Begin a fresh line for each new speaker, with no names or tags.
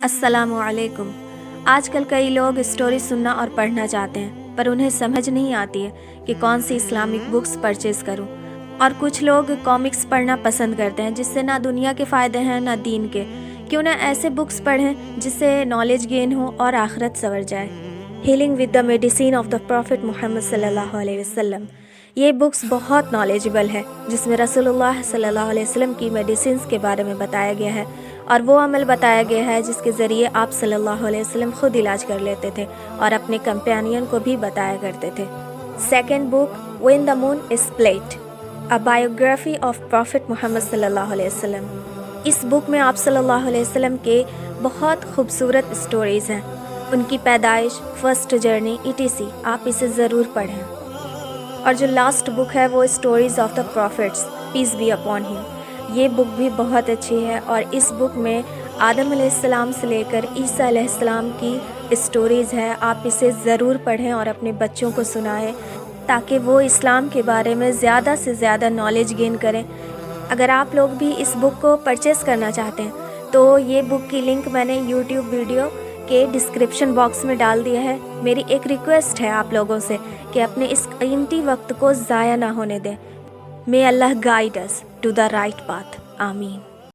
السلام علیکم۔ آج کل کئی لوگ اسٹوری سننا اور پڑھنا چاہتے ہیں، پر انہیں سمجھ نہیں آتی ہے کہ کون سی اسلامک بکس پرچیز کروں، اور کچھ لوگ کامکس پڑھنا پسند کرتے ہیں جس سے نہ دنیا کے فائدے ہیں نہ دین کے۔ کیوں نہ ایسے بکس پڑھیں جس سے نالج گین ہو اور آخرت سنور جائے۔ Healing with the medicine of the prophet Muhammad صلی اللہ علیہ وسلم، یہ بکس بہت نالجبل ہے، جس میں رسول اللہ صلی اللہ علیہ وسلم کی میڈیسنز کے بارے میں بتایا گیا ہے، اور وہ عمل بتایا گیا ہے جس کے ذریعے آپ صلی اللہ علیہ وسلم خود علاج کر لیتے تھے اور اپنے کمپینین کو بھی بتایا کرتے تھے۔ Second book when the moon is split، a biography of Prophet محمد صلی اللہ علیہ وسلم۔ اس بک میں آپ صلی اللہ علیہ وسلم کے بہت خوبصورت اسٹوریز ہیں، ان کی پیدائش، فرسٹ جرنی etc۔ آپ اسے ضرور پڑھیں۔ اور جو لاسٹ بک ہے وہ stories of the prophets peace be upon him, یہ بک بھی بہت اچھی ہے، اور اس بک میں آدم علیہ السلام سے لے کر عیسیٰ علیہ السلام کی اسٹوریز ہے۔ آپ اسے ضرور پڑھیں اور اپنے بچوں کو سنائیں تاکہ وہ اسلام کے بارے میں زیادہ سے زیادہ نالج گین کریں۔ اگر آپ لوگ بھی اس بک کو پرچیز کرنا چاہتے ہیں تو یہ بک کی لنک میں نے یوٹیوب ویڈیو کے ڈسکرپشن باکس میں ڈال دیا ہے۔ میری ایک ریکویسٹ ہے آپ لوگوں سے کہ اپنے اس قیمتی وقت کو ضائع نہ ہونے دیں۔ May Allah guide us to the right path. آمین۔